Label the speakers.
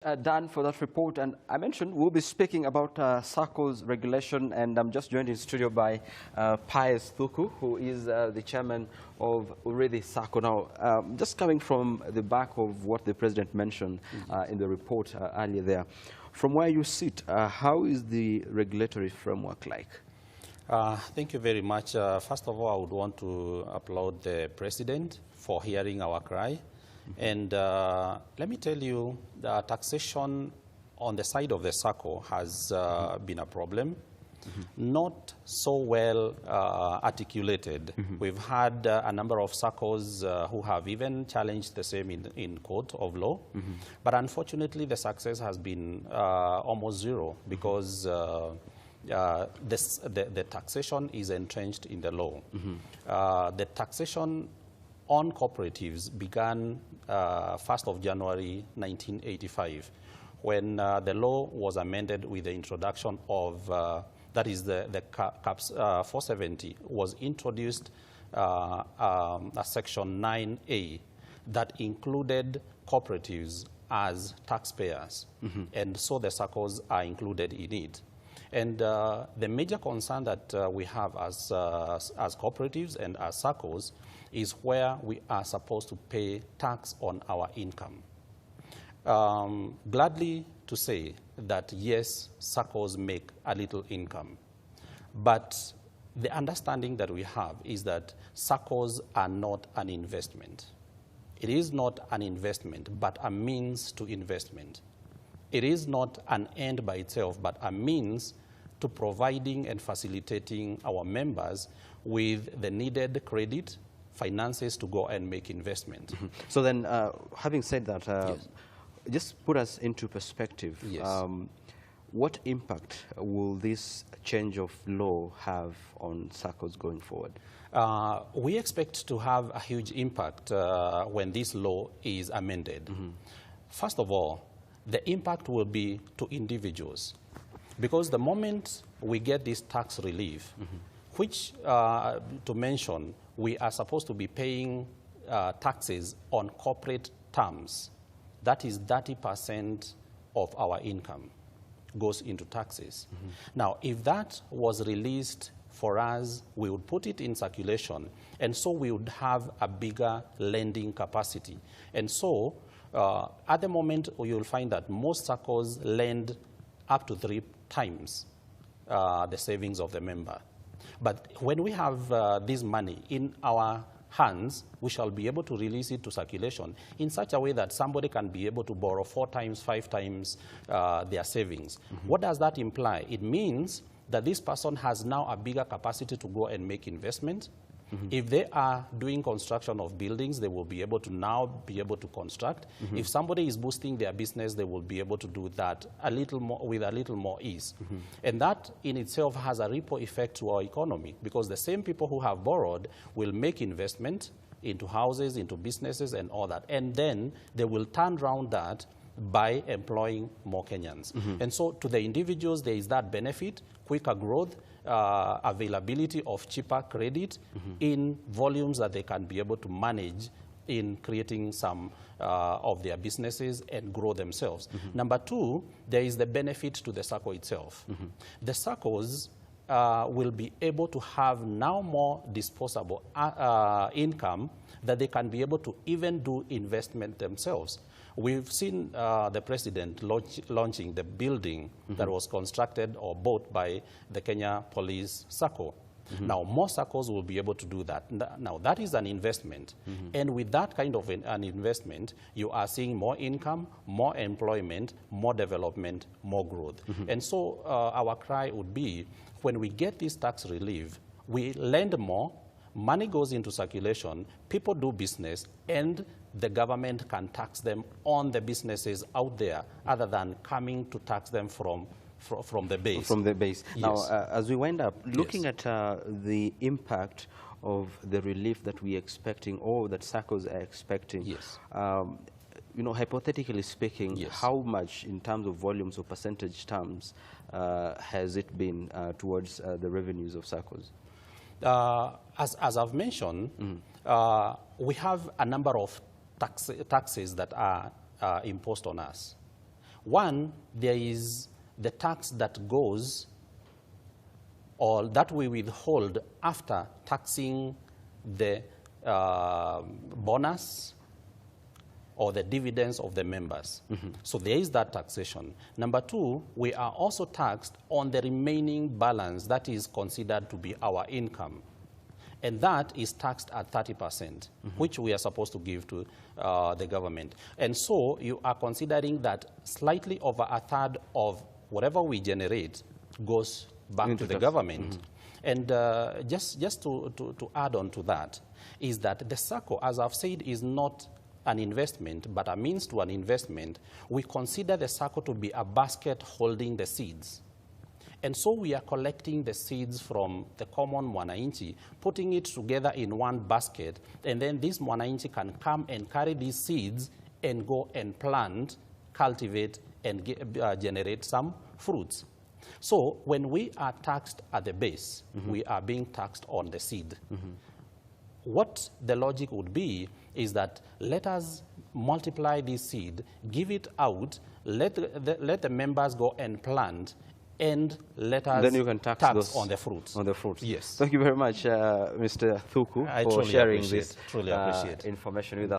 Speaker 1: Dan, for that report. And I mentioned we'll be speaking about Sacco's regulation, and I'm just joined in studio by Pius Thuku, who is the chairman of Urithi Sacco. Now, just coming from the back of what the president mentioned in the report earlier there, from where you sit, how is the regulatory framework like?
Speaker 2: Thank you very much. First of all, I would want to applaud the president for hearing our cry. And let me tell you, the taxation on the side of the Sacco has been a problem, not so well articulated. We've had a number of Saccos who have even challenged the same in court of law. But unfortunately, the success has been almost zero because the taxation is entrenched in the law. The taxation on cooperatives began 1st of January 1985, when the law was amended with the introduction of, that is the CAPS 470, was introduced a section 9A that included cooperatives as taxpayers. And so the Saccos are included in it. And the major concern that we have as cooperatives and as Saccos is where we are supposed to pay tax on our income. Gladly to say that, yes, Saccos make a little income. But the understanding that we have is that Saccos are not an investment. It is not an investment, but a means to investment. It is not an end by itself, but a means to providing and facilitating our members with the needed credit, finances to go and make investment.
Speaker 1: So then, having said that, yes, just put us into perspective.
Speaker 2: Yes.
Speaker 1: What impact will this change of law have on Saccos going forward?
Speaker 2: We expect to have a huge impact when this law is amended. First of all, the impact will be to individuals. Because the moment we get this tax relief, which, to mention, we are supposed to be paying taxes on corporate terms, that is 30% of our income goes into taxes. Now, if that was released for us, we would put it in circulation, and so we would have a bigger lending capacity. And so, at the moment, you'll find that most Saccos lend up to 3 times the savings of the member. But when we have this money in our hands, we shall be able to release it to circulation in such a way that somebody can be able to borrow 4 times, 5 times their savings. What does that imply? It means that this person has now a bigger capacity to go and make investment. If they are doing construction of buildings, they will be able to now be able to construct. If somebody is boosting their business, they will be able to do that a little more, with a little more ease. And that in itself has a ripple effect to our economy, because the same people who have borrowed will make investment into houses, into businesses and all that. And then they will turn around that by employing more Kenyans. And so to the individuals, there is that benefit, quicker growth, availability of cheaper credit in volumes that they can be able to manage in creating some of their businesses and grow themselves. Number 2, there is the benefit to the Sacco itself. The Saccos will be able to have now more disposable income that they can be able to even do investment themselves. We've seen the president launching the building that was constructed or bought by the Kenya Police Sacco. Now, more Saccos will be able to do that. Now, that is an investment. And with that kind of an investment, you are seeing more income, more employment, more development, more growth. And so our cry would be, when we get this tax relief, we lend more, money goes into circulation, people do business, and the government can tax them on the businesses out there, other than coming to tax them from the base.
Speaker 1: From the base.
Speaker 2: Yes.
Speaker 1: Now, as we wind up, looking at the impact of the relief that we're expecting, or that Saccos are expecting, you know, hypothetically speaking, how much in terms of volumes or percentage terms has it been towards the revenues of Saccos?
Speaker 2: As I've mentioned, we have a number of taxes that are imposed on us. One, there is the tax that goes, or that we withhold after taxing the bonus or the dividends of the members. So there is that taxation. Number two, we are also taxed on the remaining balance that is considered to be our income. And that is taxed at 30%, which we are supposed to give to the government. And so you are considering that slightly over a third of whatever we generate goes back to the government. And just to add on to that, is that the Sacco, as I've said, is not an investment, but a means to an investment. We consider the Sacco to be a basket holding the seeds. And so we are collecting the seeds from the common mwananchi, putting it together in one basket, and then this mwananchi can come and carry these seeds and go and plant, cultivate, and generate some fruits. So when we are taxed at the base, we are being taxed on the seed. What the logic would be is that let us multiply this seed, give it out, let the members go and plant, and let us
Speaker 1: then you can tax
Speaker 2: on the fruits.
Speaker 1: On the fruits.
Speaker 2: Yes.
Speaker 1: Thank you very much, Mr. Thuku, for sharing this information with us.